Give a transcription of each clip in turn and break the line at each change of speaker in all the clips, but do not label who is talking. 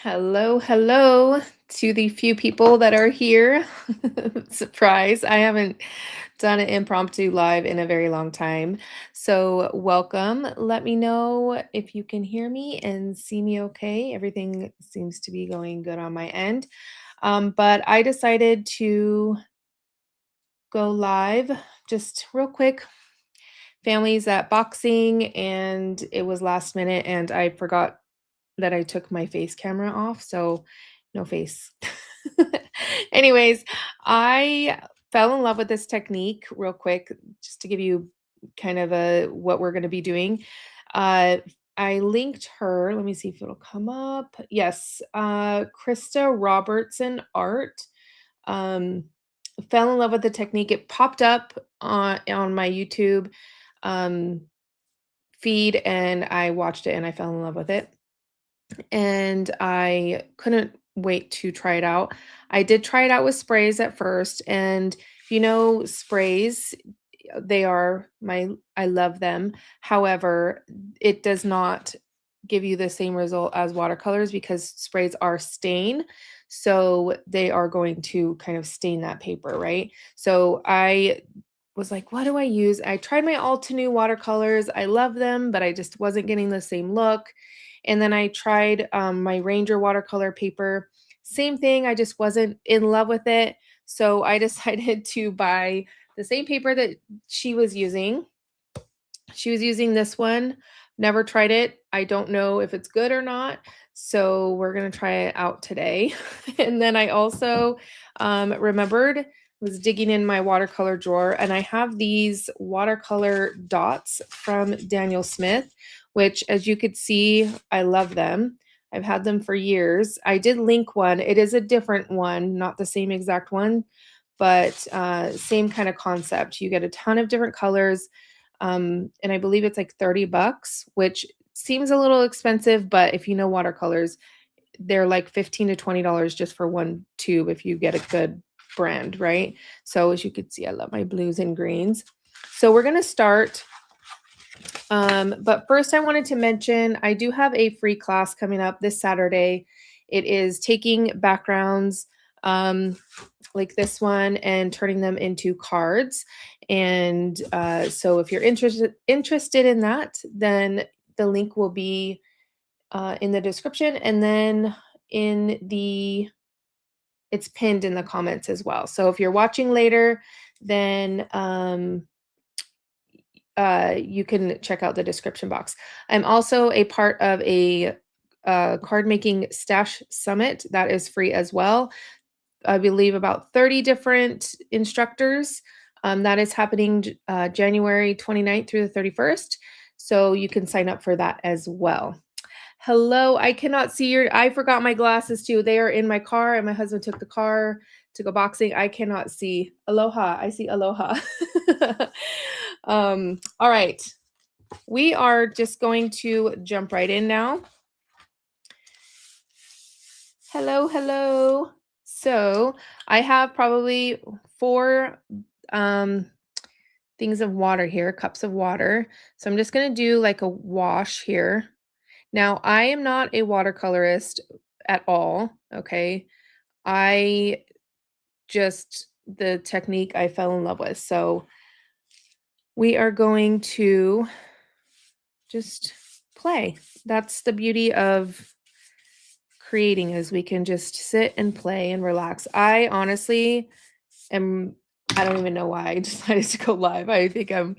Hello, hello to the few people that are here. Surprise, I haven't done an impromptu live in a very long time. So, welcome. Let me know if you can hear me and see me okay. Everything seems to be going good on my end. But I decided to go live just real quick. Families at boxing, and it was last minute, and I forgot that I took my face camera off, so no face. Anyways, I fell in love with this technique real quick, just to give you kind of a what we're going to be doing. Uh, I linked her. Let me see if it'll come up. Yes, Krista Robertson Art. Um, Fell in love with the technique. It popped up on my YouTube um, feed, and I watched it, and I fell in love with it and I couldn't wait to try it out. I did try it out with sprays at first, and if you know sprays, they are my I love them. However, it does not give you the same result as watercolors because sprays are stain. So they are going to kind of stain that paper, right? So I was like, what do I use? I tried my Altenew watercolors. I love them, but I just wasn't getting the same look. And then I tried my Ranger watercolor paper. Same thing, I just wasn't in love with it. So I decided to buy the same paper that she was using. She was using this one. Never tried it. I don't know if it's good or not. So we're going to try it out today. And then I also remembered, was digging in my watercolor drawer, and I have these watercolor dots from Daniel Smith, which, as you could see, I love them. I've had them for years. I did link one. It is a different one, not the same exact one, but same kind of concept. You get a ton of different colors, and I believe it's like 30 bucks, which seems a little expensive, but if you know watercolors, they're like 15 to $20 just for one tube if you get a good brand, right? So as you can see, I love my blues and greens. So we're going to start. But first I wanted to mention, I do have a free class coming up this Saturday. It is taking backgrounds, like this one, and turning them into cards. And so if you're interested in that, then the link will be in the description, and then in the it's pinned in the comments as well. So if you're watching later, then you can check out the description box. I'm also a part of a card making stash summit that is free as well. I believe about 30 different instructors. That is happening January 29th through the 31st. So you can sign up for that as well. Hello, I cannot see I forgot my glasses too. They are in my car, and my husband took the car to go boxing. I cannot see. Aloha. I see aloha. All right. We are just going to jump right in now. Hello, hello. So I have probably 4 things of water here, cups of water. So I'm just going to do like a wash here. Now, I am not a watercolorist at all, okay? I just the technique I fell in love with. So we are going to just play. That's the beauty of creating, is we can just sit and play and relax. I honestly am I don't even know why I decided to go live. I think I'm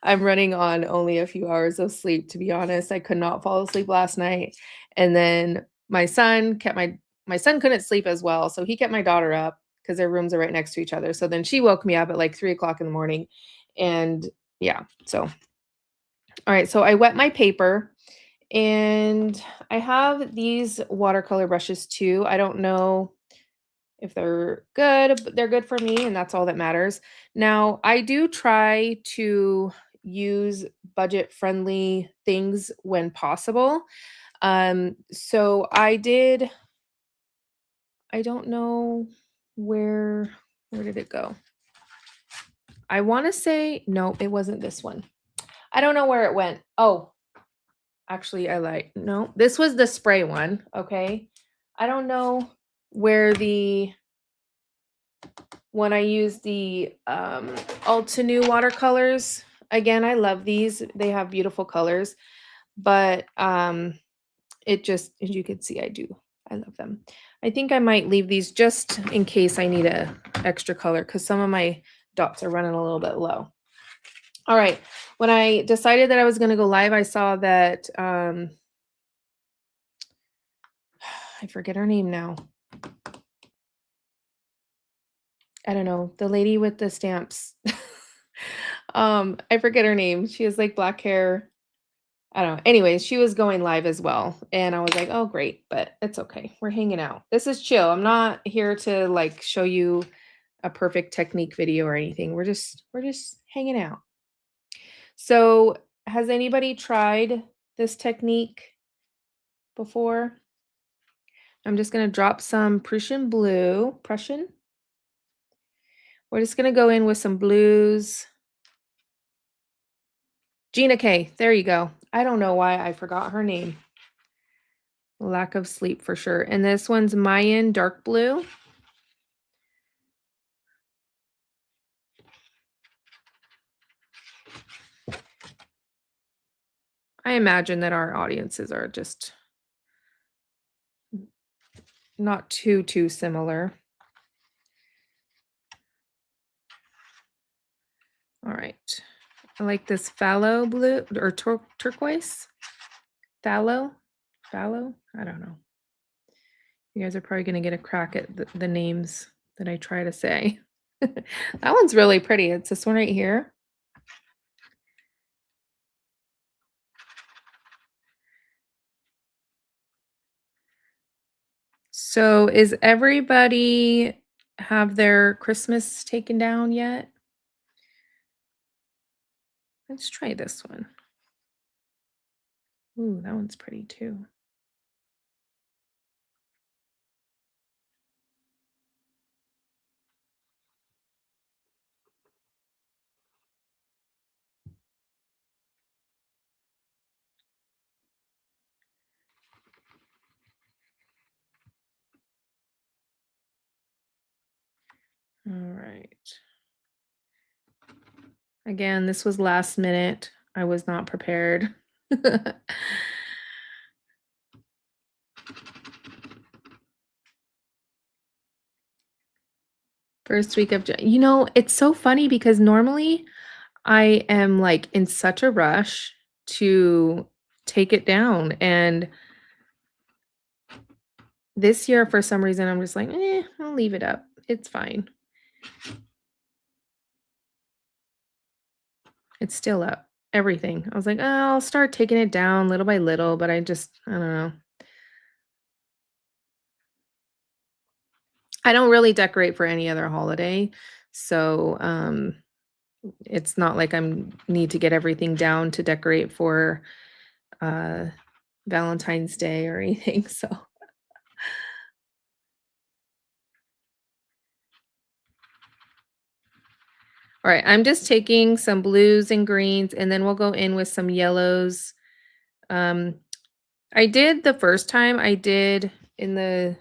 running on only a few hours of sleep, to be honest. I could not fall asleep last night. And then my son kept my son couldn't sleep as well. So he kept my daughter up because their rooms are right next to each other. So then she woke me up at like 3 o'clock in the morning. And yeah, so all right, so I wet my paper, and I have these watercolor brushes too. I don't know if they're good, but they're good for me, and that's all that matters. Now, I do try to use budget-friendly things when possible. So I don't know where did it go? I want to say, no, it wasn't this one. I don't know where it went. Oh, actually, I lied. No, this was the spray one. Okay. I don't know where when I use the Ulta New watercolors. Again, I love these. They have beautiful colors, but it just, as you can see, I love them. I think I might leave these just in case I need a extra color because some of my dots are running a little bit low. All right. When I decided that I was going to go live, I saw that I forget her name now. I don't know, the lady with the stamps. I forget her name. She has like black hair. I don't know. Anyways, she was going live as well. And I was like, oh, great, but it's okay. We're hanging out. This is chill. I'm not here to like show you a perfect technique video or anything. We're just hanging out. So, has anybody tried this technique before? I'm just going to drop some Prussian blue. Prussian? We're just going to go in with some blues. Gina K. There you go. I don't know why I forgot her name. Lack of sleep for sure. And this one's Mayan dark blue. I imagine that our audiences are just not too similar. All right. I like this phthalo blue or turquoise. Phthalo? Phthalo? I don't know. You guys are probably going to get a crack at the names that I try to say. That one's really pretty. It's this one right here. So is everybody have their Christmas taken down yet? Let's try this one. Ooh, that one's pretty too. All right. Again, this was last minute. I was not prepared. First week of you know, it's so funny because normally I am like in such a rush to take it down. And this year, for some reason, I'm just like, I'll leave it up. It's fine. It's still up. Everything. I was like, oh, I'll start taking it down little by little, but I don't know. I don't really decorate for any other holiday. So it's not like I'm need to get everything down to decorate for uh Valentine's Day or anything. So all right, I'm just taking some blues and greens and then we'll go in with some yellows. Um, I did the first time I did in the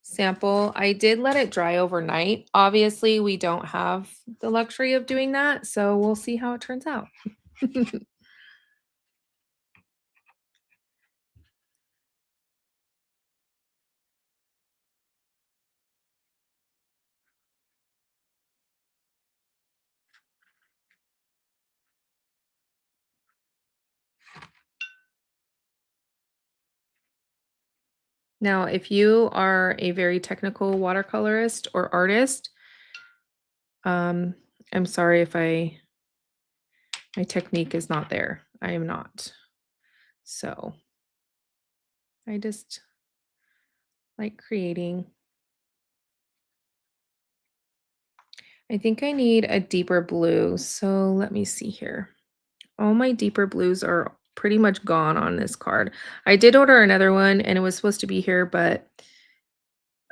sample, I did let it dry overnight. Obviously, we don't have the luxury of doing that, so we'll see how it turns out. Now, if you are a very technical watercolorist or artist, I'm sorry if my technique is not there. I am not. So I just like creating. I think I need a deeper blue. So let me see here. All my deeper blues are pretty much gone on this card. I did order another one and it was supposed to be here, but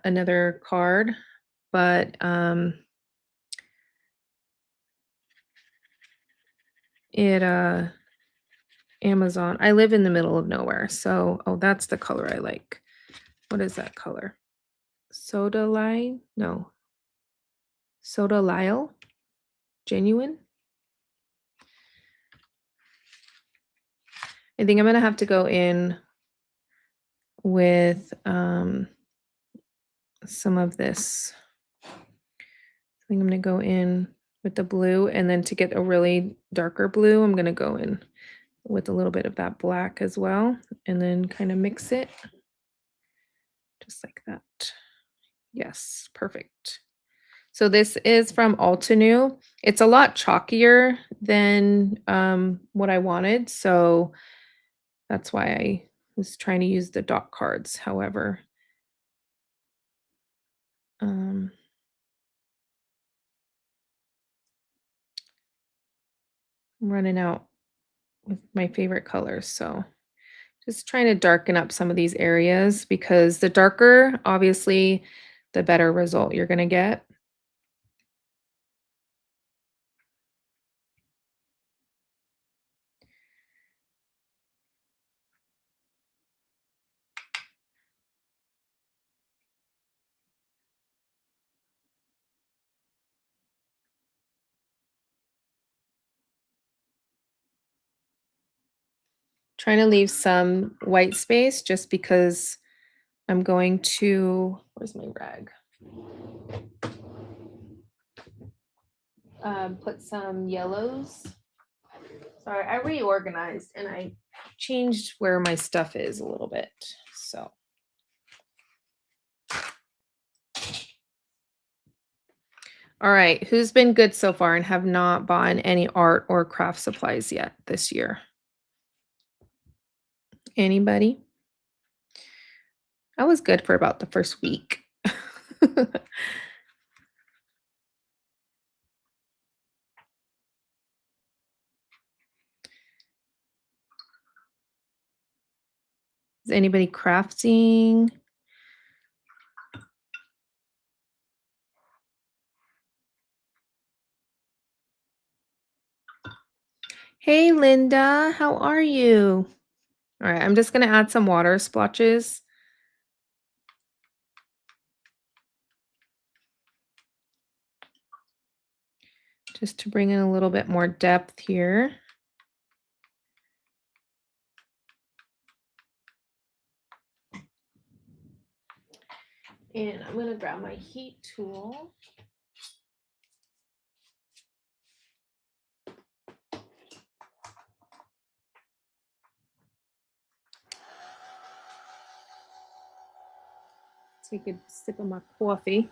another card, but it Amazon. I live in the middle of nowhere. So, oh, that's the color I like. What is that color? Soda lime? No. Soda Lyle? Genuine? I think I'm gonna have to go in with some of this. I think I'm gonna go in with the blue, and then to get a really darker blue, I'm gonna go in with a little bit of that black as well, and then kind of mix it just like that. Yes, perfect. So this is from Altenew. It's a lot chalkier than what I wanted, so that's why I was trying to use the dot cards. However, um, I'm running out with my favorite colors, so just trying to darken up some of these areas because the darker, obviously, the better result you're gonna get. Trying to leave some white space just because I'm going to, where's my rag? Put some yellows. Sorry, I reorganized and I changed where my stuff is a little bit. So, all right, who's been good so far and have not bought any art or craft supplies yet this year? Anybody? I was good for about the first week. Is anybody crafting? Hey, Linda, how are you? All right, I'm just going to add some water splotches. Just to bring in a little bit more depth here. And I'm going to grab my heat tool. Take a sip of my coffee.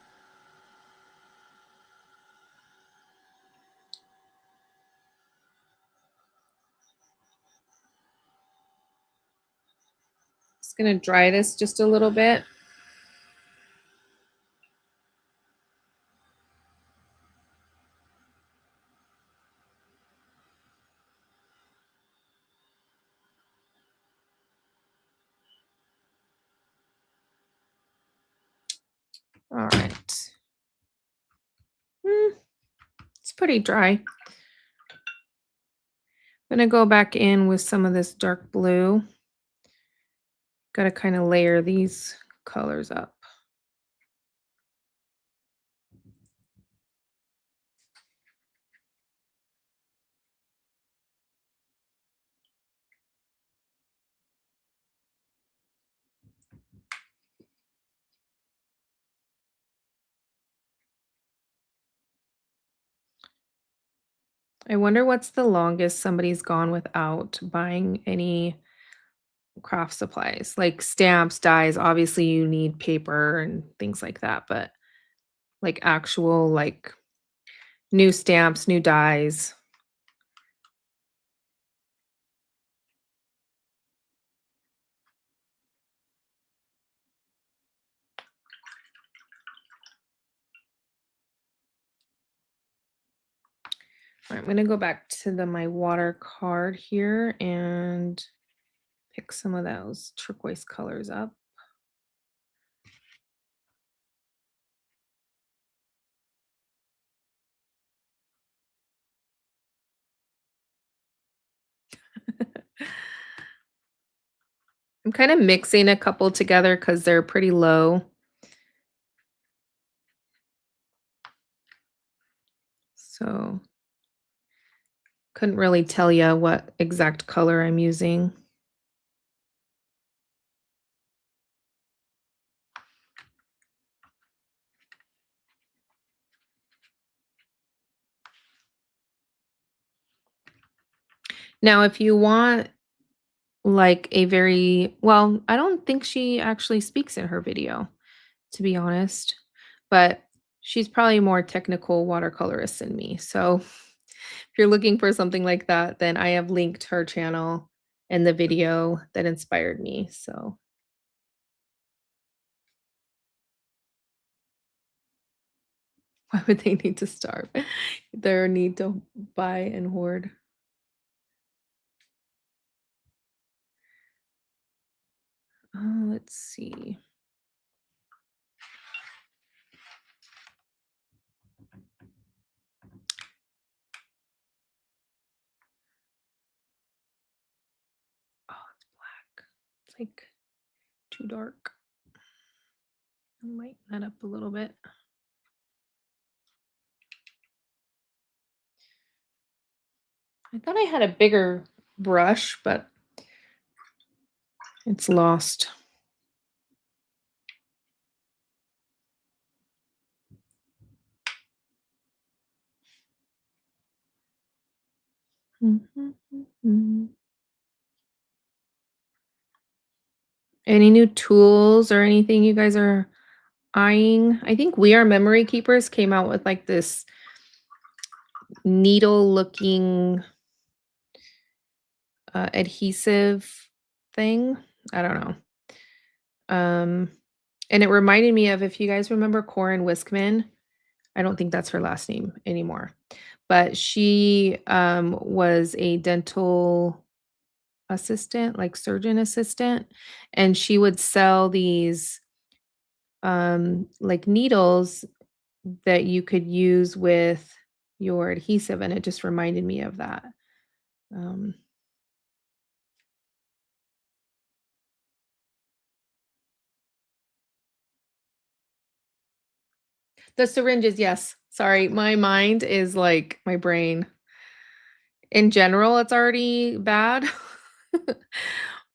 Just going to dry this just a little bit. All right. It's pretty dry. I'm going to go back in with some of this dark blue. Got to kind of layer these colors up. I wonder what's the longest somebody's gone without buying any craft supplies, like stamps, dies. Obviously, you need paper and things like that, but like actual, like new stamps, new dies. All right, I'm gonna go back to my water card here and pick some of those turquoise colors up. I'm kind of mixing a couple together because they're pretty low. So couldn't really tell you what exact color I'm using. Now, if you want like a very well, I don't think she actually speaks in her video, to be honest, but she's probably more technical watercolorist than me. So if you're looking for something like that, then I have linked her channel and the video that inspired me. So why would they need to starve? Their need to buy and hoard. Let's see. Oh, it's black. It's like too dark. I'll lighten that up a little bit. I thought I had a bigger brush, but it's lost. Any new tools or anything you guys are eyeing? I think We Are Memory Keepers came out with like this needle looking adhesive thing. I don't know. Um, and it reminded me of, if you guys remember Corin Wiskman, I don't think that's her last name anymore, but she was a dental assistant, like surgeon assistant, and she would sell these like needles that you could use with your adhesive, and it just reminded me of that. Um, the syringes, yes. Sorry, my mind is like my brain. In general, it's already bad,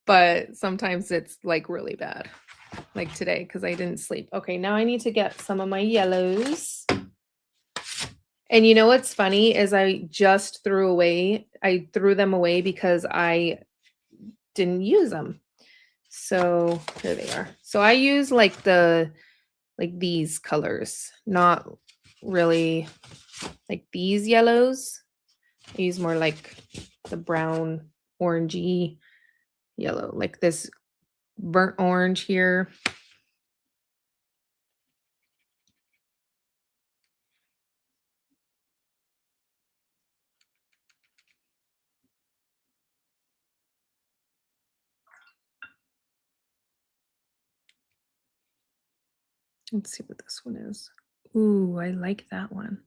but sometimes it's like really bad, like today because I didn't sleep. Okay, now I need to get some of my yellows. And you know what's funny is I threw them away because I didn't use them. So here they are. So I use like these colors, not really like these yellows. I use more like the brown, orangey yellow, like this burnt orange here. Let's see what this one is. Ooh, I like that one.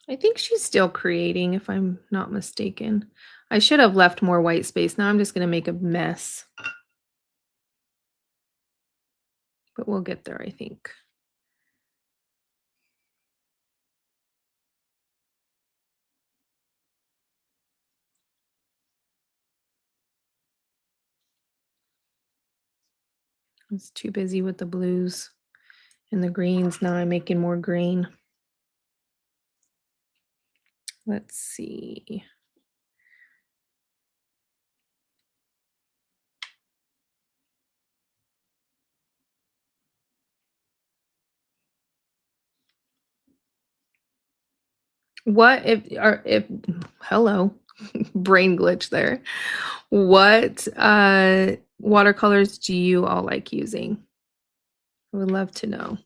I think she's still creating, if I'm not mistaken. I should have left more white space. Now I'm just going to make a mess, but we'll get there, I think. I was too busy with the blues and the greens. Now I'm making more green. Let's see. What if hello, brain glitch there. What watercolors do you all like using? I would love to know.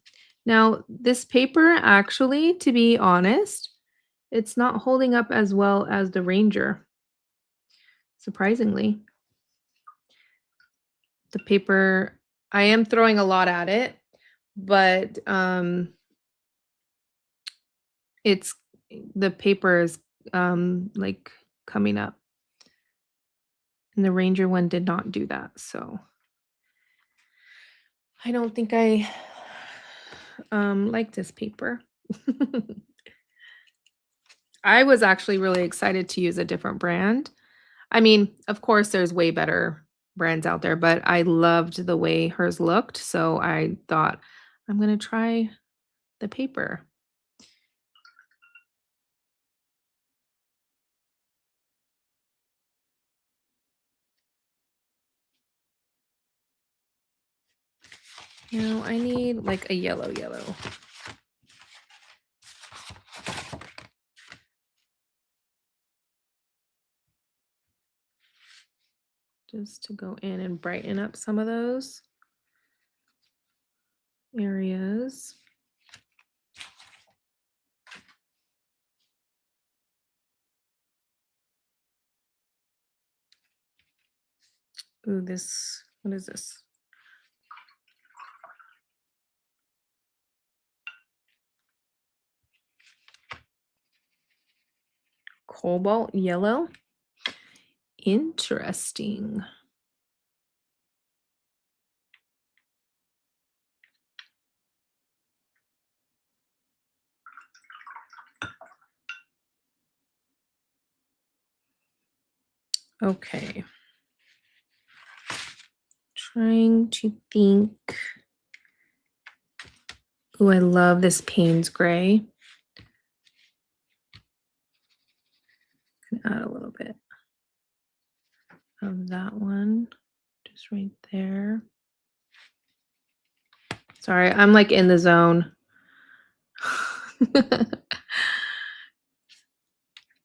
Now, this paper actually, to be honest, it's not holding up as well as the Ranger, surprisingly. The paper, I am throwing a lot at it, but it's the paper is like coming up. And the Ranger one did not do that. So I don't think I like this paper. I was actually really excited to use a different brand. I mean, of course, there's way better brands out there, but I loved the way hers looked. So I thought, I'm going to try the paper. Now I need like a yellow. Just to go in and brighten up some of those areas. Ooh, what is this? Cobalt yellow. Interesting. Okay. Trying to think. Oh, I love this Payne's gray. Can add a little bit of that one, just right there. Sorry, I'm like in the zone. If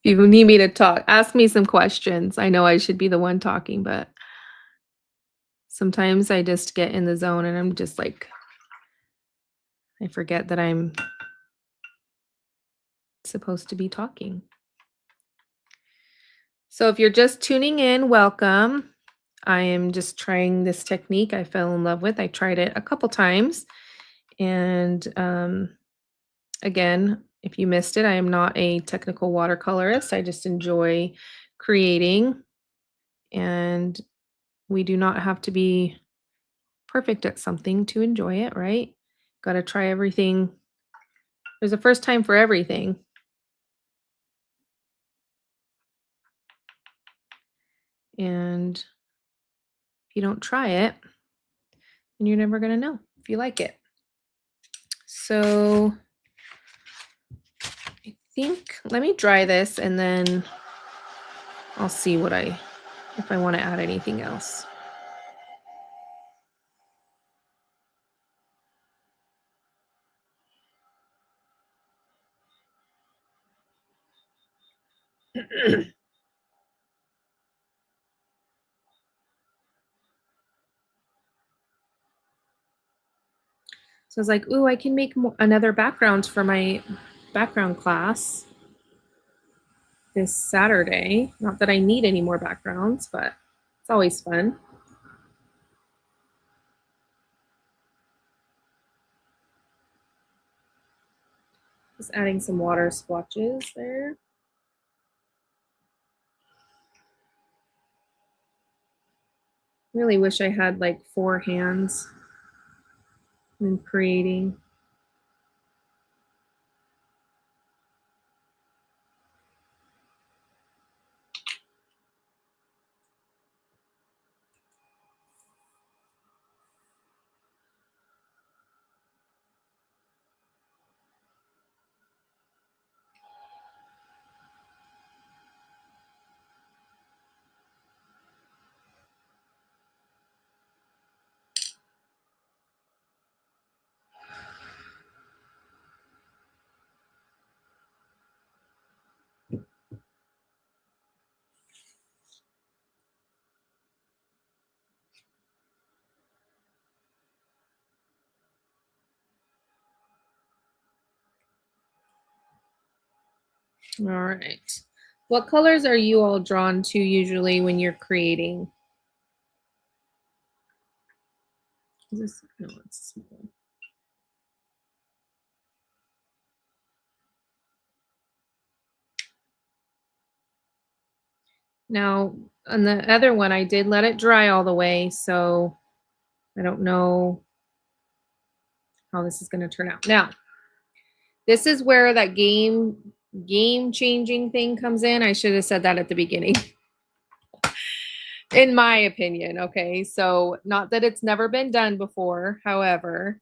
you need me to talk, ask me some questions. I know I should be the one talking, but sometimes I just get in the zone and I'm just like, I forget that I'm supposed to be talking. So if you're just tuning in, welcome. I am just trying this technique I fell in love with. I tried it a couple times. And again, if you missed it, I am not a technical watercolorist. I just enjoy creating. And we do not have to be perfect at something to enjoy it, right? Got to try everything. There's a first time for everything. And if you don't try it, then you're never going to know if you like it. So I think, let me dry this and then I'll see if I want to add anything else. So I was like, ooh, I can make another background for my background class this Saturday. Not that I need any more backgrounds, but it's always fun. Just adding some water splotches there. Really wish I had like 4 hands when creating. All right. What colors are you all drawn to usually when you're creating? Is this, no, it's small. Now, on the other one, I did let it dry all the way, so I don't know how this is going to turn out. Now, this is where that game changing thing comes in. I should have said that at the beginning. In my opinion, okay? So, not that it's never been done before, however,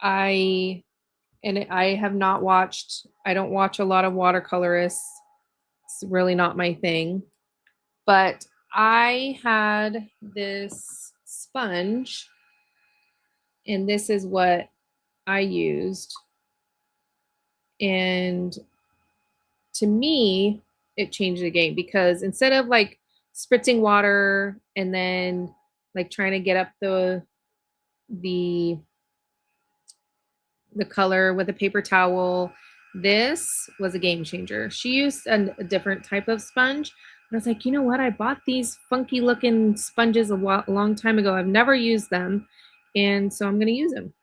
I I have not watched I don't watch a lot of watercolorists. It's really not my thing. But I had this sponge, and this is what I used. And to me, it changed the game because instead of like spritzing water and then like trying to get up the the color with a paper towel, this was a game changer. She used a different type of sponge. And I was like, you know what? I bought these funky looking sponges a long time ago. I've never used them. And so I'm going to use them.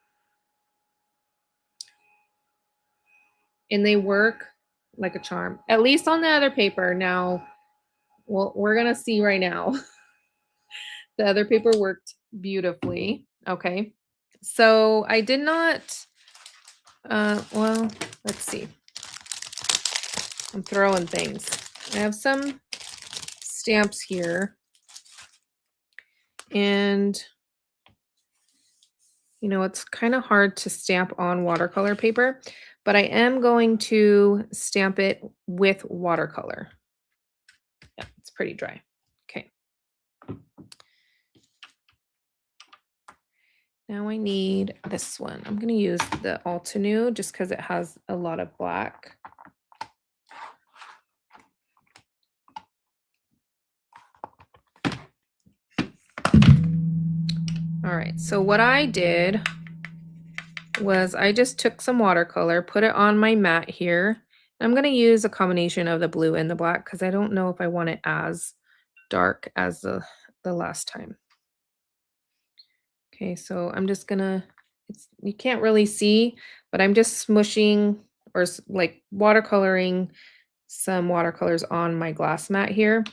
And they work like a charm, at least on the other paper. Now, well, we're going to see right now. The other paper worked beautifully. Okay. So I did not, well, let's see. I'm throwing things. I have some stamps here. And, you know, it's kind of hard to stamp on watercolor paper, but I am going to stamp it with watercolor. Yeah, it's pretty dry. Okay. Now I need this one. I'm going to use the Altenew just because it has a lot of black. All right, so what I did was I just took some watercolor, put it on my mat here. I'm going to use a combination of the blue and the black because I don't know if I want it as dark as the last time. Okay, so I'm just gonna, you can't really see, but I'm just smushing or like watercoloring some watercolors on my glass mat here.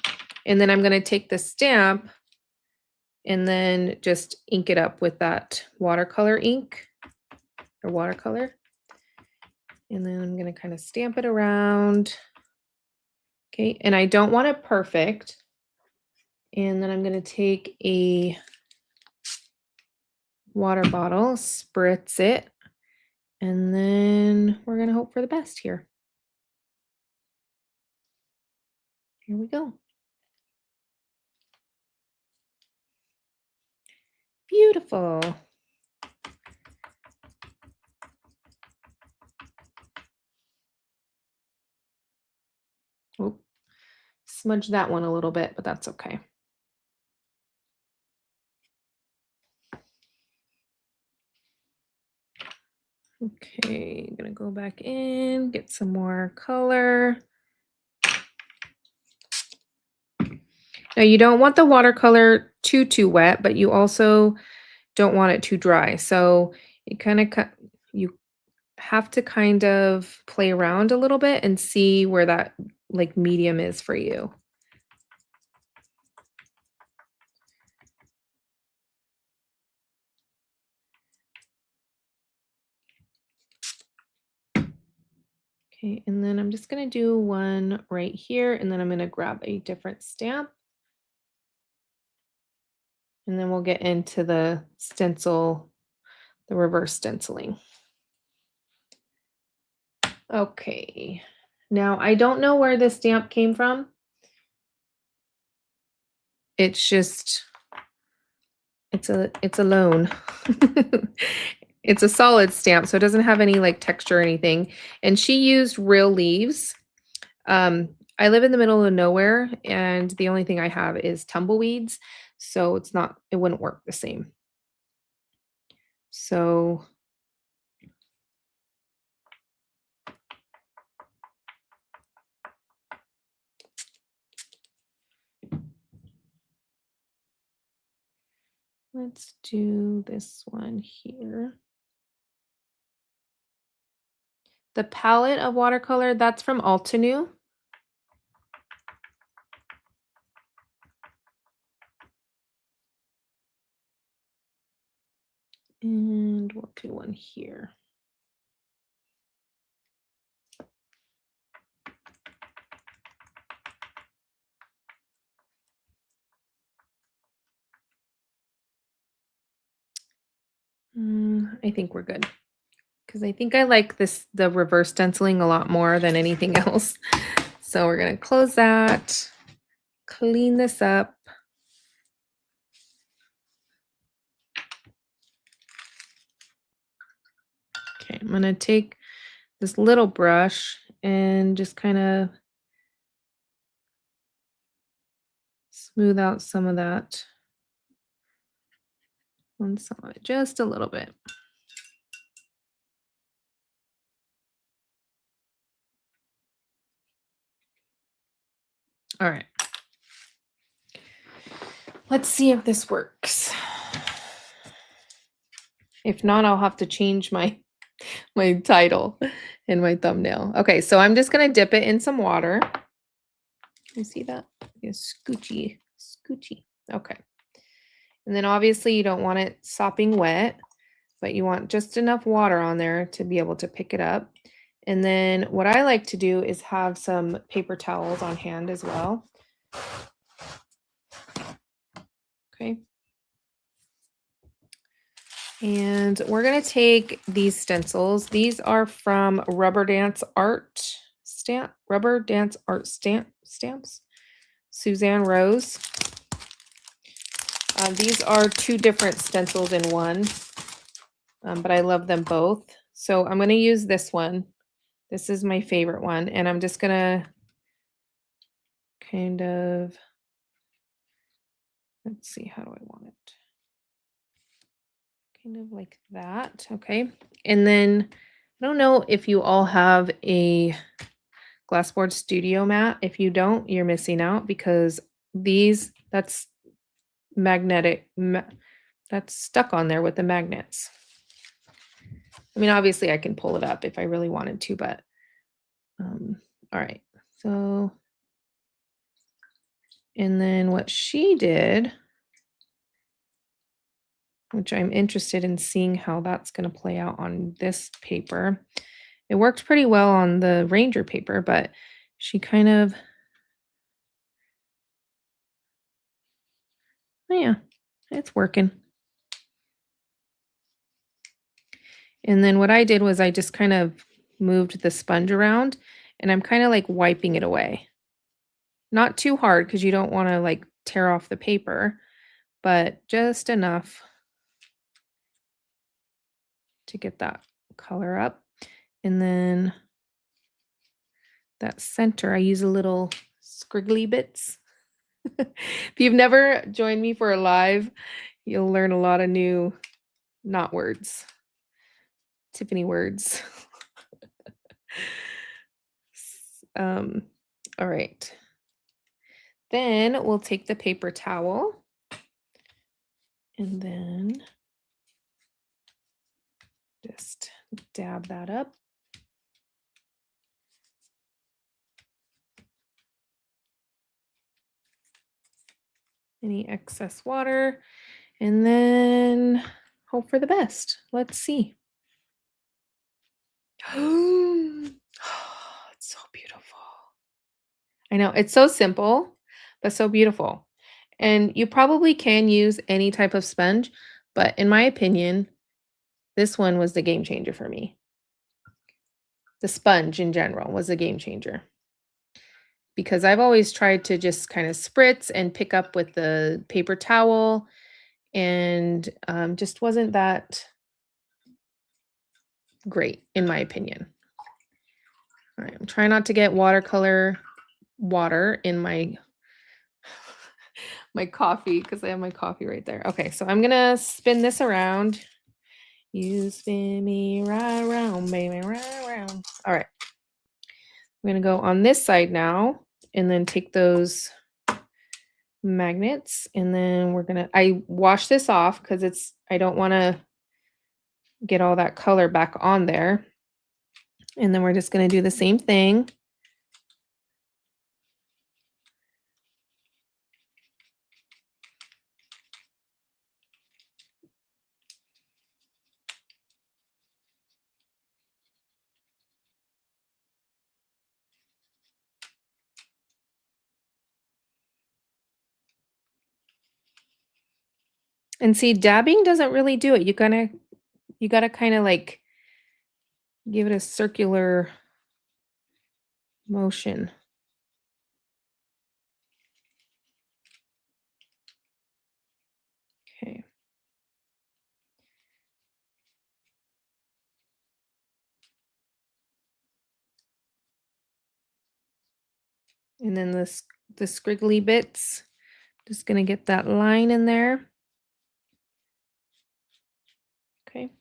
And then I'm gonna take the stamp and then just ink it up with that watercolor ink or watercolor. And then I'm gonna kind of stamp it around. Okay, and I don't want it perfect. And then I'm gonna take a water bottle, spritz it, and then we're gonna hope for the best here. Here we go. Beautiful. Oh, smudge that one a little bit, but that's okay. Okay, I'm gonna go back in, get some more color. Now you don't want the watercolor too wet, but you also don't want it too dry. So you kind of you have to kind of play around a little bit and see where that like medium is for you. Okay, and then I'm just gonna do one right here, and then I'm gonna grab a different stamp. And then we'll get into the stencil, the reverse stenciling. Okay. Now I don't know where this stamp came from. It's just it's a loan. It's a solid stamp, so it doesn't have any like texture or anything. And she used real leaves. I live in the middle of nowhere, and the only thing I have is tumbleweeds, so it wouldn't work the same. So let's do this one here. The palette of watercolor, that's from Altenew. And we'll do one here. I think we're good because I think I like the reverse stenciling a lot more than anything else. So we're gonna close that, clean this up. Okay, I'm gonna take this little brush and just kind of smooth out some of that on some of it, just a little bit. All right. Let's see if this works. If not, I'll have to change my title and my thumbnail. Okay, so I'm just gonna dip it in some water. You see that? Yeah, scoochy, scoochy. Okay. And then obviously you don't want it sopping wet, but you want just enough water on there to be able to pick it up. And then what I like to do is have some paper towels on hand as well. Okay. And we're going to take these stencils. These are from Rubber Dance Art Stamps. Suzanne Rose. These are two different stencils in one, but I love them both. So I'm going to use this one. This is my favorite one, and I'm just going to kind of, let's see, how do I want it? Kind of like that, okay? And then, I don't know if you all have a Glassboard Studio mat. If you don't, you're missing out because that's magnetic, that's stuck on there with the magnets. I mean, obviously I can pull it up if I really wanted to, but all right. So, and then what she did, which I'm interested in seeing how that's going to play out on this paper. It worked pretty well on the Ranger paper, but she kind of, oh yeah, it's working. And then what I did was I just kind of moved the sponge around and I'm kind of like wiping it away. Not too hard because you don't want to like tear off the paper, but just enough to get that color up. And then that center, I use a little scriggly bits. If you've never joined me for a live, you'll learn a lot of new not words. Tiffany words. All right. Then we'll take the paper towel and then just dab that up. Any excess water, and then hope for the best. Let's see. Oh, it's so beautiful. I know, it's so simple, but so beautiful. And you probably can use any type of sponge, but in my opinion, this one was the game changer for me. The sponge in general was a game changer. Because I've always tried to just kind of spritz and pick up with the paper towel and just wasn't that great in my opinion. All right, I'm trying not to get watercolor water in my my coffee because I have my coffee right there. Okay, so I'm gonna spin this around. You spin me right around, baby, right around. All right, I'm gonna go on this side now and then take those magnets and then I wash this off because I don't want to get all that color back on there. And then we're just going to do the same thing. And see, dabbing doesn't really do it. You gotta kinda, like, give it a circular motion. Okay. And then the squiggly bits, just gonna get that line in there. Okay.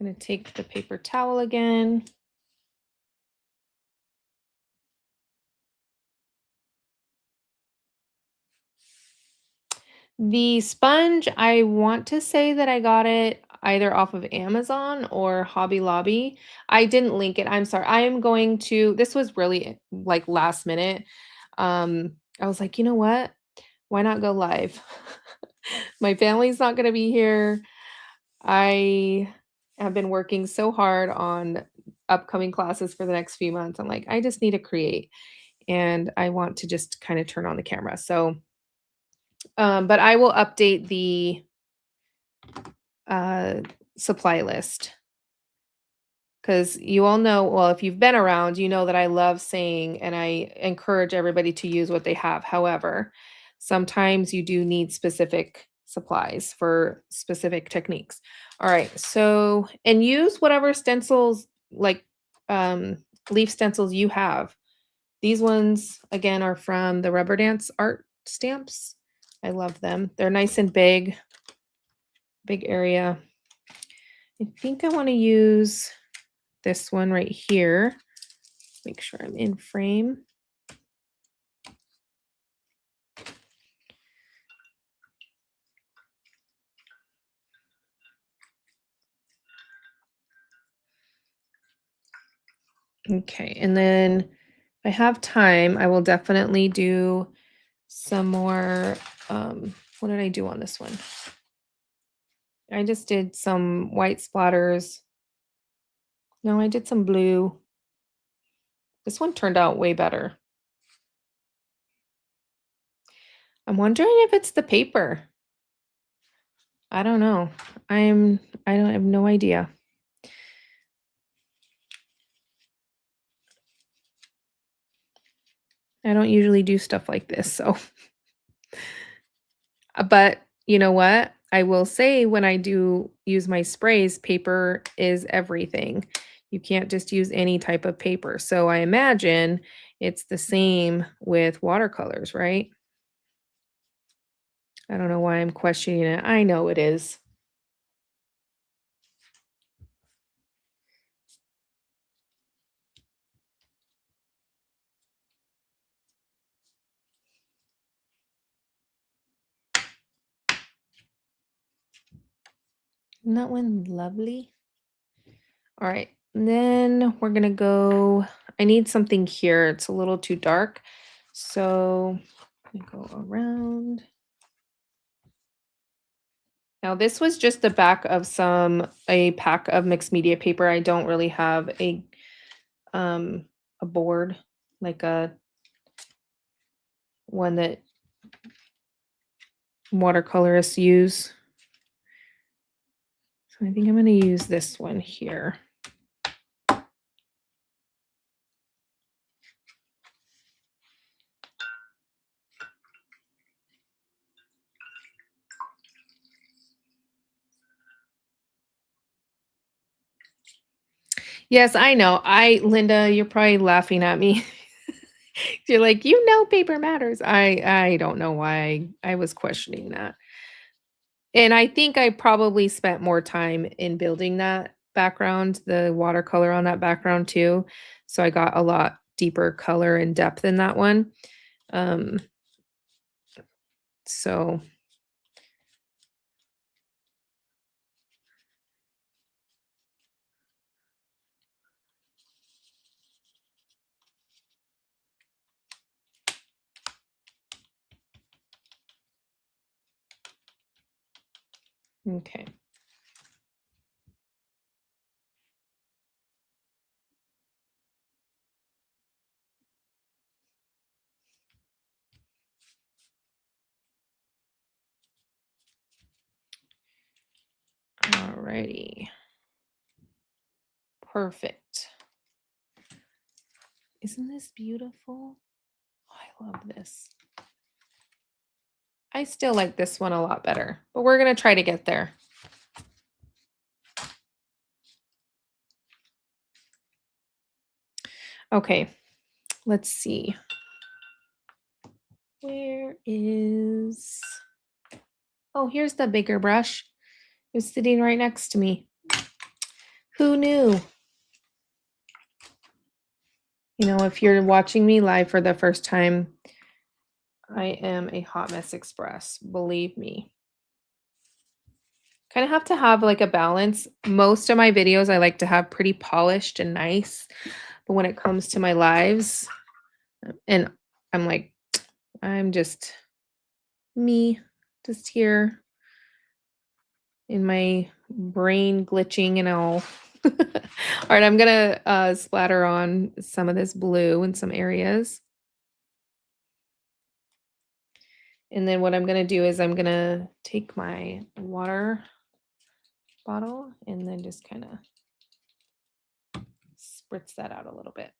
I'm gonna take the paper towel again. The sponge, I want to say that I got it either off of Amazon or Hobby Lobby. I didn't link it. I'm sorry. I am going to this was really like last minute. I was like, "You know what? Why not go live?" My family's not going to be here. I have been working so hard on upcoming classes for the next few months. I'm like, I just need to create and I want to just kind of turn on the camera. So, but I will update the uh, supply list because you all know, well, if you've been around, you know that I love saying and I encourage everybody to use what they have. However, sometimes you do need specific supplies for specific techniques. All right. So, and use whatever stencils like um, leaf stencils you have. These ones, again, are from the Rubber Dance art stamps. I love them. They're nice and big, big area. I think I want to use this one right here. Make sure I'm in frame. Okay, and then if I have time, I will definitely do some more. What did I do on this one? I just did some white splatters. No, I did some blue. This one turned out way better. I'm wondering if it's the paper. I don't know. I don't have no idea. I don't usually do stuff like this, so but you know what? I will say when I do use my sprays, paper is everything. You can't just use any type of paper. So I imagine it's the same with watercolors, right? I don't know why I'm questioning it. I know it is. Isn't that one lovely? All right. And then we're going to go. I need something here. It's a little too dark. So I'm gonna go around. Now this was just the back of a pack of mixed media paper. I don't really have um a board like a one that watercolorists use. So I think I'm going to use this one here. Yes, I know. Linda, you're probably laughing at me. You're like, you know, paper matters. I don't know why I was questioning that. And I think I probably spent more time in building that background, the watercolor on that background too. So I got a lot deeper color and depth in that one. Um, so okay. Alrighty. Perfect. Isn't this beautiful? Oh, I love this. I still like this one a lot better, but we're going to try to get there. Okay, let's see. Where is... Oh, here's the bigger brush. It's sitting right next to me. Who knew? You know, if you're watching me live for the first time, I am a hot mess express, believe me. Kind of have to have like a balance. Most of my videos I like to have pretty polished and nice, but when it comes to my lives, and I'm like, I'm just me, just here in my brain glitching and all. All right, I'm gonna splatter on some of this blue in some areas. And then what I'm gonna do is I'm gonna take my water bottle and then just kind of spritz that out a little bit.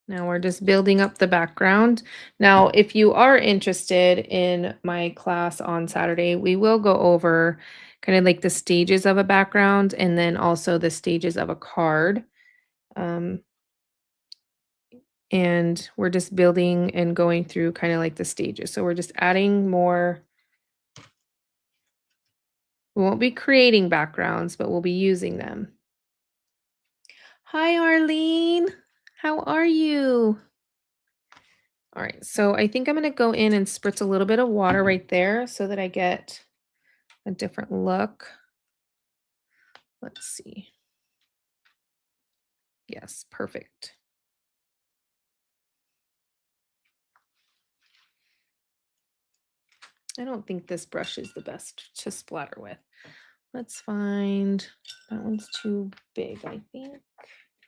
Now we're just building up the background. Now, if you are interested in my class on Saturday, we will go over kind of like the stages of a background and then also the stages of a card. Um, and we're just building and going through kind of like the stages. So we're just adding more. We won't be creating backgrounds, but we'll be using them. Hi, Arlene. How are you? All right, so I think I'm going to go in and spritz a little bit of water right there so that I get a different look. Let's see. Yes, perfect. I don't think this brush is the best to splatter with. Let's find, that one's too big, I think.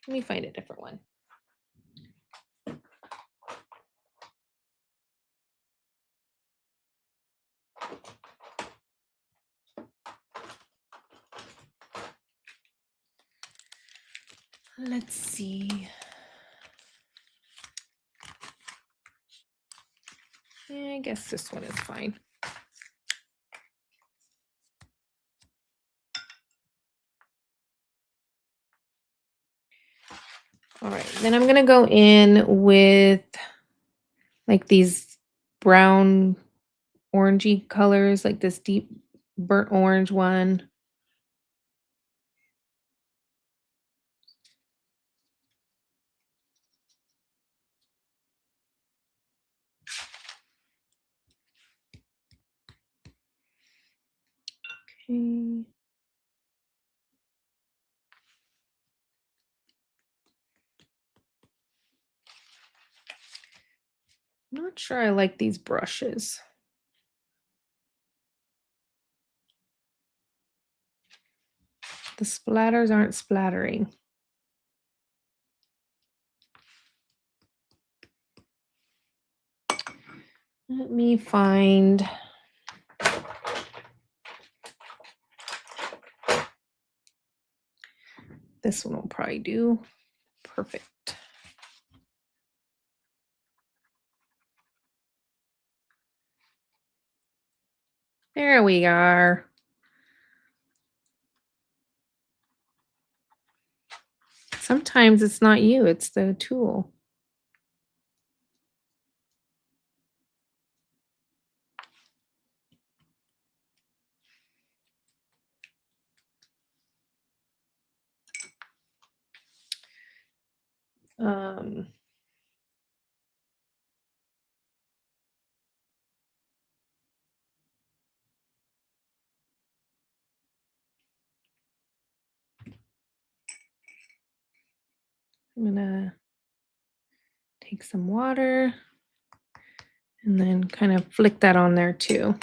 Let me find a different one. Let's see. Yeah, I guess this one is fine. All right, then I'm gonna go in with like these brown orangey colors, like this deep burnt orange one. Okay. I'm not sure I like these brushes. The splatters aren't splattering. Let me find. This one will probably do. Perfect. There we are. Sometimes it's not you, it's the tool. Um, I'm gonna take some water and then kind of flick that on there too.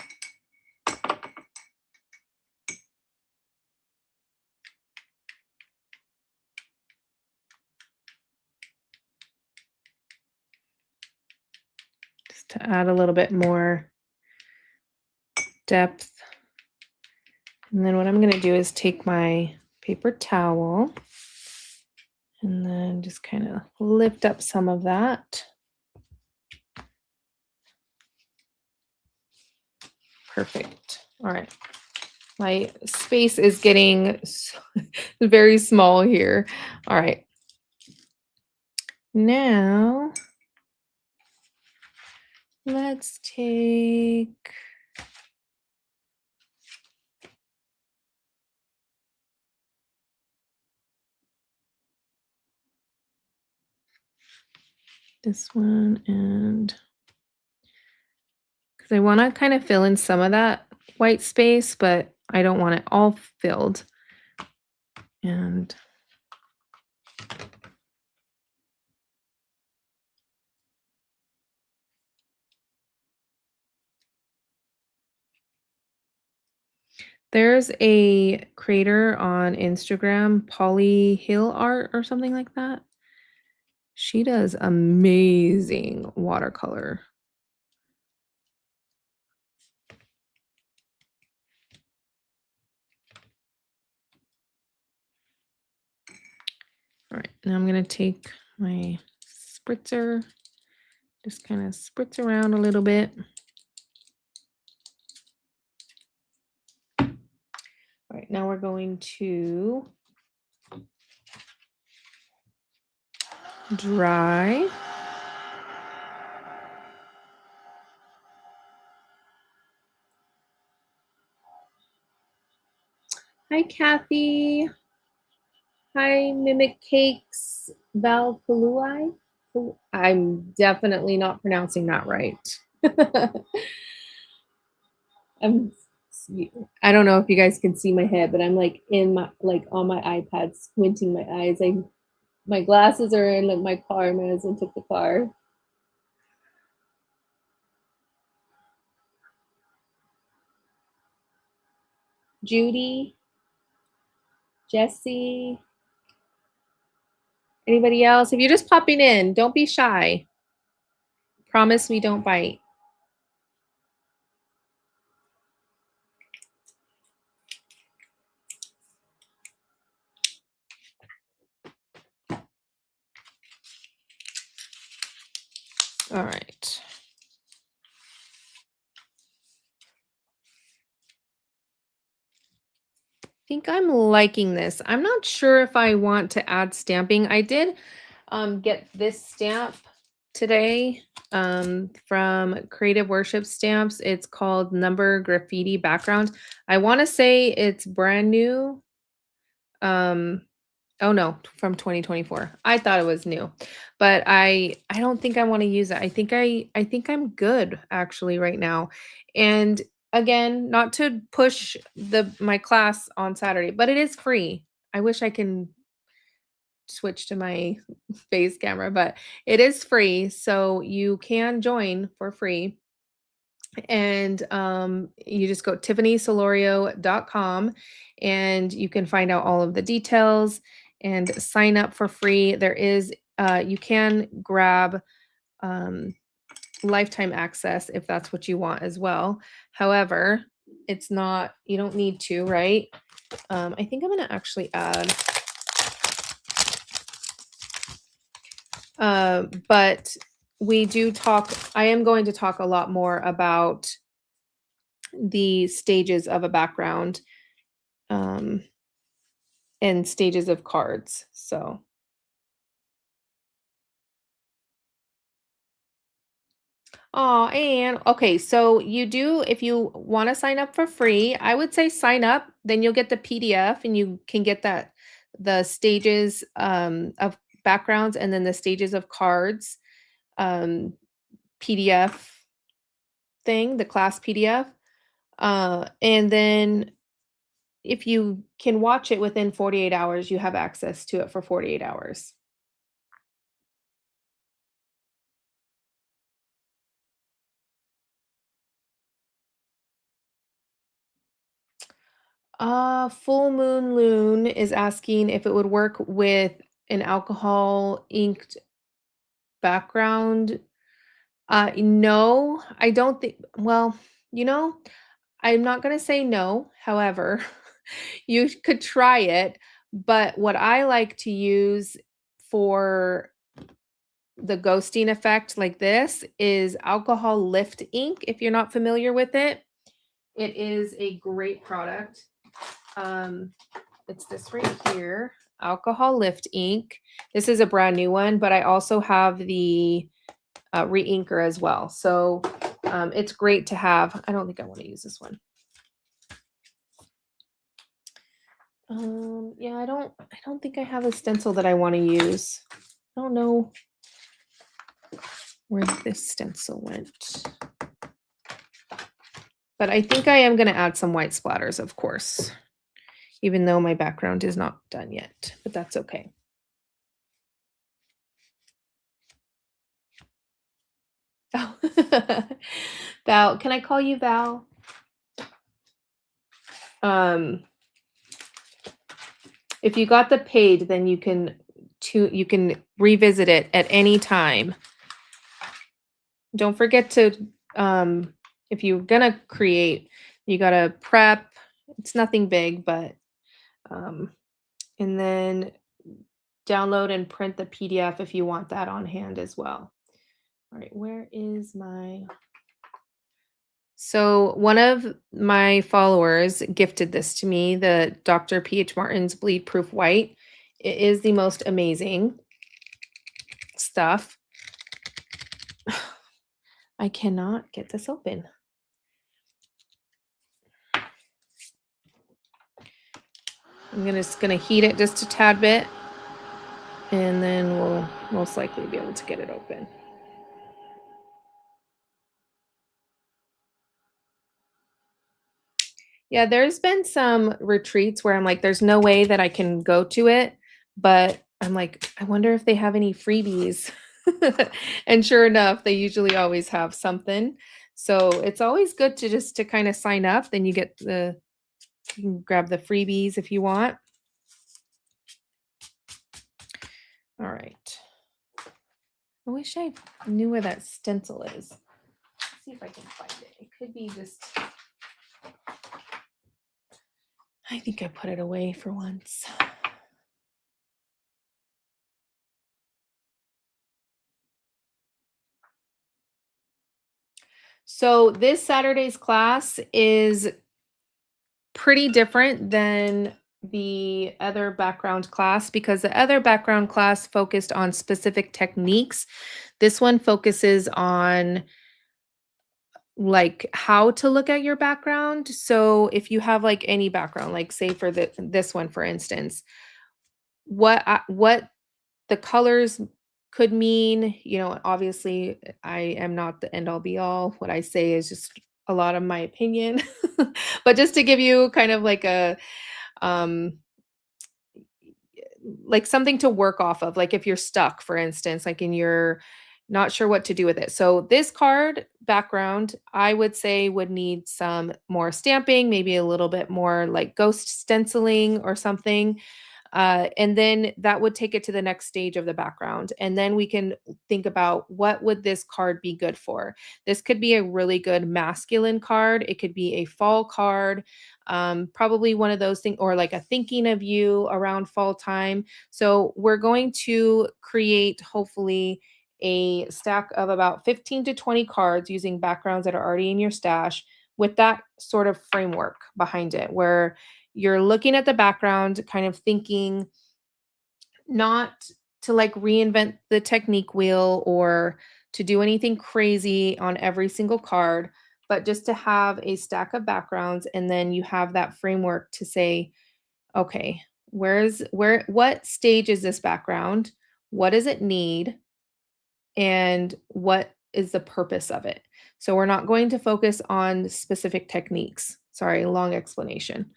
to add a little bit more depth. And then what I'm going to do is take my paper towel and then just kind of lift up some of that. Perfect. All right. My space is getting very small here. All right. Now, let's take this one, and because I want to kind of fill in some of that white space, but I don't want it all filled. And there's a creator on Instagram, Polly Hill Art or something like that. She does amazing watercolor. All right, now I'm going to take my spritzer, just kind of spritz around a little bit. All right, now we're going to dry. Hi, Kathy. Hi, Mimic Cakes Valpului. I'm definitely not pronouncing that right. I'm I don't know if you guys can see my head, but I'm like in my on my iPad squinting my eyes. My glasses are in like my car. My husband took the car. Judy, Jesse, anybody else? If you're just popping in, don't be shy. Promise we don't bite. All right. I think I'm liking this. I'm not sure if I want to add stamping. I did get this stamp today from Creative Worship Stamps. It's called Number Graffiti Background. I want to say it's brand new. Oh no, from 2024. I thought it was new, but I don't think I want to use it. I think I'm good actually right now. And again, not to push my class on Saturday, but it is free. I wish I can switch to my face camera, but it is free, so you can join for free. And you just go tiffanysolorio.com and you can find out all of the details and sign up for free. There is you can grab um, lifetime access if that's what you want as well. However, it's not, you don't need to, right? I think I'm going to actually add but we do talk, I am going to talk a lot more about the stages of a background um, and stages of cards. So, oh, and okay, so you do, if you want to sign up for free, I would say sign up, then you'll get the PDF and you can get that the stages of backgrounds and then the stages of cards PDF thing, the class PDF. And then if you can watch it within 48 hours, you have access to it for 48 hours. Full Moon Loon is asking if it would work with an alcohol inked background. No, I don't think, well, you know, I'm not gonna say no, however, you could try it, but what I like to use for the ghosting effect like this is alcohol lift ink, if you're not familiar with it. It is a great product. Um, it's this right here, alcohol lift ink. This is a brand new one, but I also have the re-inker as well. So it's great to have. I don't think I want to use this one. Yeah, I don't think I have a stencil that I want to use. I don't know where this stencil went. But I think I am going to add some white splatters, of course, even though my background is not done yet, but that's okay. Val, Val, can I call you Val? Um, if you got the paid, then you can revisit it at any time. Don't forget to if you're gonna create, you gotta prep. It's nothing big, but um, and then download and print the PDF if you want that on hand as well. All right, where is my so one of my followers gifted this to me, the Dr. P.H. Martin's Bleed Proof White. It is the most amazing stuff. I cannot get this open. Just gonna heat it just a tad bit, and then we'll most likely be able to get it open. Yeah, there's been some retreats where I'm like, there's no way that I can go to it, but I'm like, I wonder if they have any freebies. And sure enough, they usually always have something. So it's always good to just to kind of sign up. Then you can grab the freebies if you want. All right. I wish I knew where that stencil is. Let's see if I can find it. It could be just, I think I put it away for once. So this Saturday's class is pretty different than the other background class because the other background class focused on specific techniques. This one focuses on like how to look at your background. So if you have like any background, like say for this one for instance, what the colors could mean, obviously I am not the end all be all. What I say is just a lot of my opinion. But just to give you kind of um like something to work off of, like if you're stuck, for instance, like and you're not sure what to do with it. So this card background, I would say would need some more stamping, maybe a little bit more like ghost stenciling or something. And then that would take it to the next stage of the background. And then we can think about what would this card be good for. This could be a really good masculine card. It could be a fall card, probably one of those things, or like a thinking of you around fall time. So we're going to create, hopefully, a stack of about 15 to 20 cards using backgrounds that are already in your stash with that sort of framework behind it, where you're looking at the background, kind of thinking not to like reinvent the technique wheel or to do anything crazy on every single card, but just to have a stack of backgrounds and then you have that framework to say, okay, what stage is this background? What does it need? And what is the purpose of it? So we're not going to focus on specific techniques. Sorry, long explanation.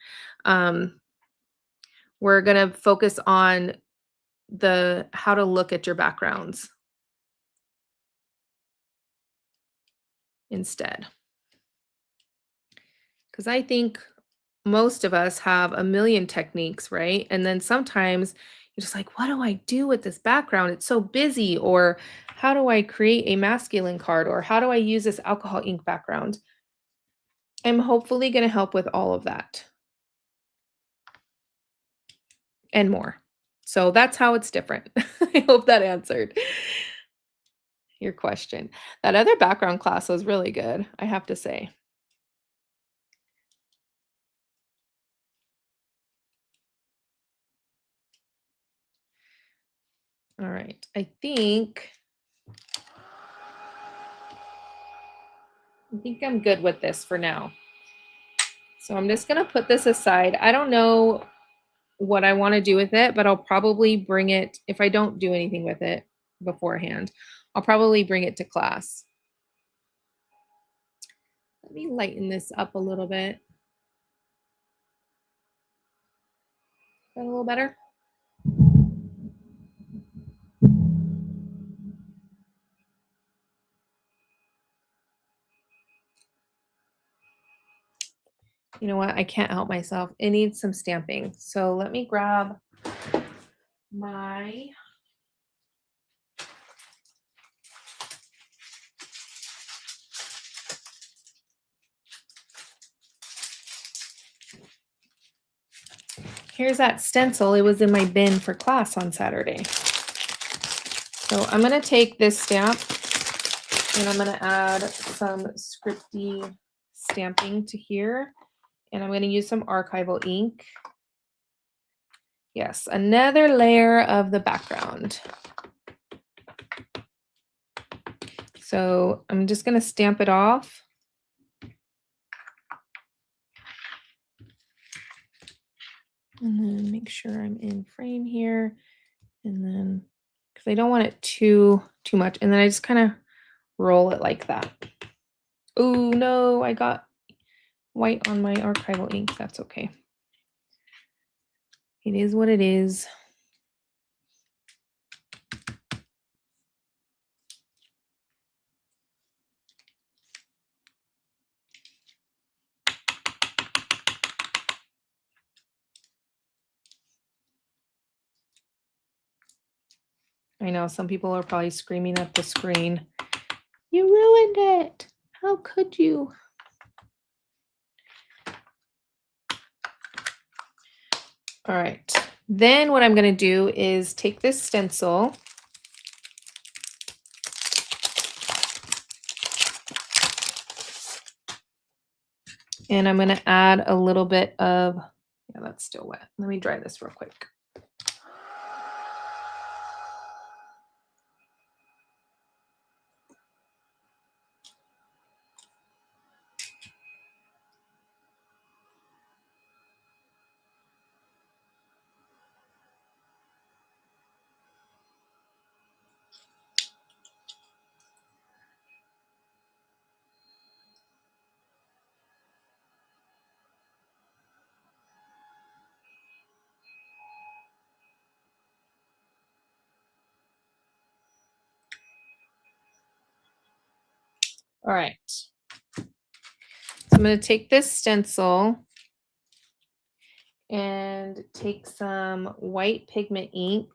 Um, we're going to focus on the how to look at your backgrounds instead. Because I think most of us have a million techniques, right? And then sometimes you're just like, what do I do with this background? It's so busy. Or how do I create a masculine card? Or how do I use this alcohol ink background? I'm hopefully going to help with all of that and more. So that's how it's different. I hope that answered your question. That other background class was really good, I have to say. All right. I think I'm good with this for now. So I'm just going to put this aside. I don't know what I want to do with it, but I'll probably bring it if I don't do anything with it beforehand. I'll probably bring it to class. Let me lighten this up a little bit. Is that a little better? You know what? I can't help myself. It needs some stamping. So let me grab my here's that stencil. It was in my bin for class on Saturday. So I'm going to take this stamp and I'm going to add some scripty stamping to here. And I'm going to use some archival ink. Yes, another layer of the background. So I'm just going to stamp it off. And then make sure I'm in frame here. And then, because I don't want it too much. And then I just kind of roll it like that. Oh no, I got white on my archival ink. That's okay. It is what it is. I know some people are probably screaming at the screen. You ruined it. How could you? All right. Then what I'm going to do is take this stencil and I'm going to add a little bit of, yeah, that's still wet. Let me dry this real quick. All right. So I'm going to take this stencil and take some white pigment ink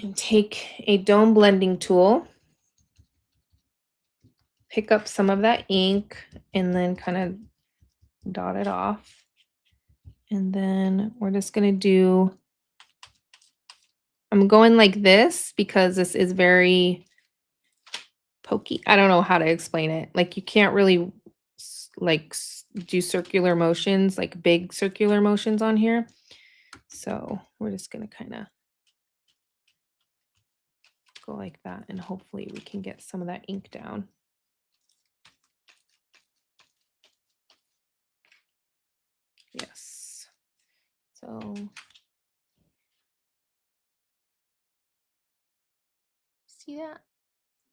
and take a dome blending tool, pick up some of that ink and then kind of dot it off. And then we're just going to do, I'm going like this because this is very pokey. I don't know how to explain it. Like you can't really do circular motions, like big circular motions on here. So we're just going to kind of go like that and hopefully we can get some of that ink down. Yes. So see that?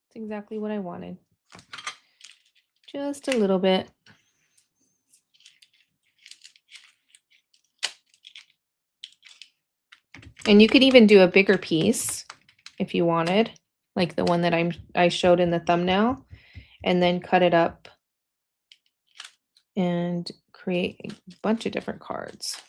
That's exactly what I wanted. Just a little bit. And you could even do a bigger piece if you wanted, like the one that I showed in the thumbnail, and then cut it up and create a bunch of different cards.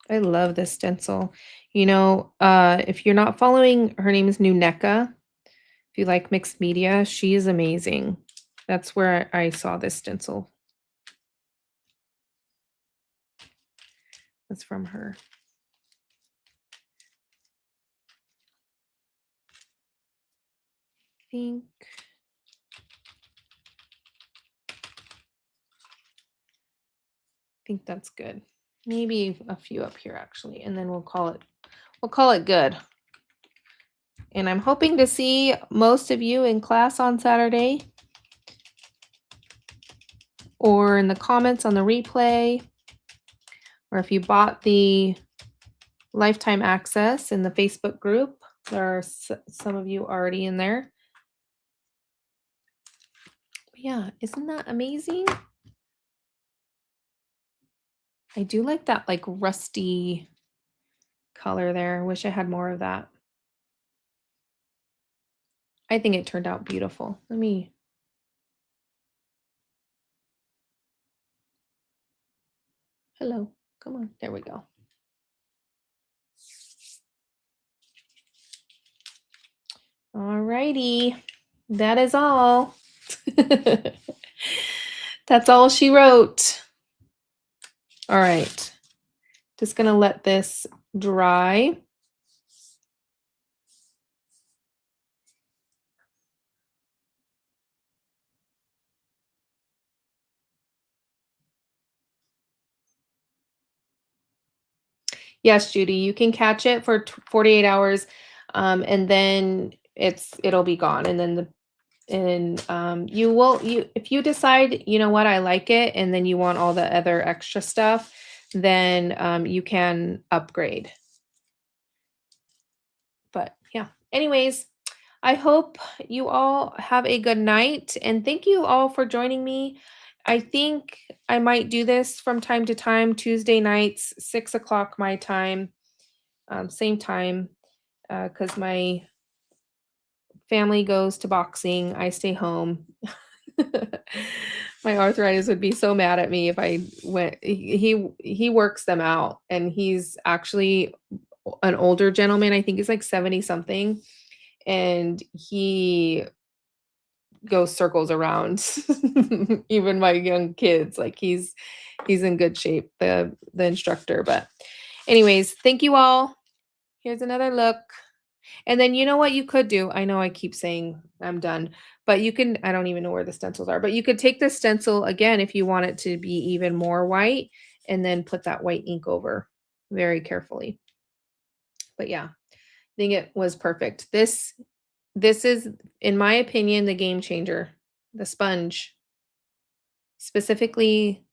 I love this stencil. If you're not following, her name is Nuneka. If you like mixed media, she is amazing. That's where I saw this stencil. That's from her. Think think that's good. Maybe a few up here actually, and then we'll call it good. And I'm hoping to see most of you in class on Saturday or in the comments on the replay, or if you bought the lifetime access in the Facebook group. There are some of you already in there. Yeah, isn't that amazing? I do like that like rusty color there. Wish I had more of that. I think it turned out beautiful. Hello, come on, there we go. All righty, that is all. That's all she wrote. All right, just gonna let this dry. Yes, Judy, you can catch it for 48 hours, and then it'll be gone. And then you if you decide, you know what, I like it, and then you want all the other extra stuff, then you can upgrade. But yeah, anyways, I hope you all have a good night, and thank you all for joining me. I think I might do this from time to time, Tuesday nights, 6 o'clock my time, same time, because my family goes to boxing. I stay home. My arthritis would be so mad at me if I went. He works them out, and he's actually an older gentleman. I think he's like 70 something, and he goes circles around even my young kids. Like he's in good shape, the instructor. But anyways, thank you all. Here's another look. And then you know what you could do? I know I keep saying I'm done, but I don't even know where the stencils are, but you could take the stencil again if you want it to be even more white, and then put that white ink over very carefully. But yeah, I think it was perfect. This is, in my opinion, the game changer. The sponge. Specifically,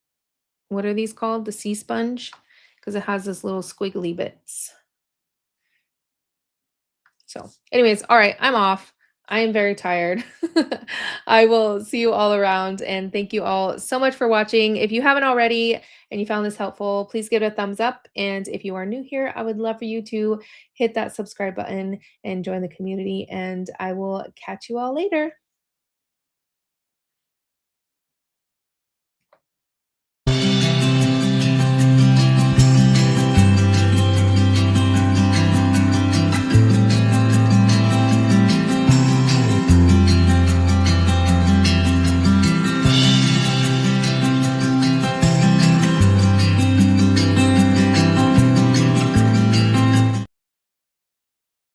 what are these called? The sea sponge? Because it has this little squiggly bits. So, anyways, all right, I'm off. I am very tired. I will see you all around, and thank you all so much for watching. If you haven't already and you found this helpful, please give it a thumbs up. And if you are new here, I would love for you to hit that subscribe button and join the community. And I will catch you all later.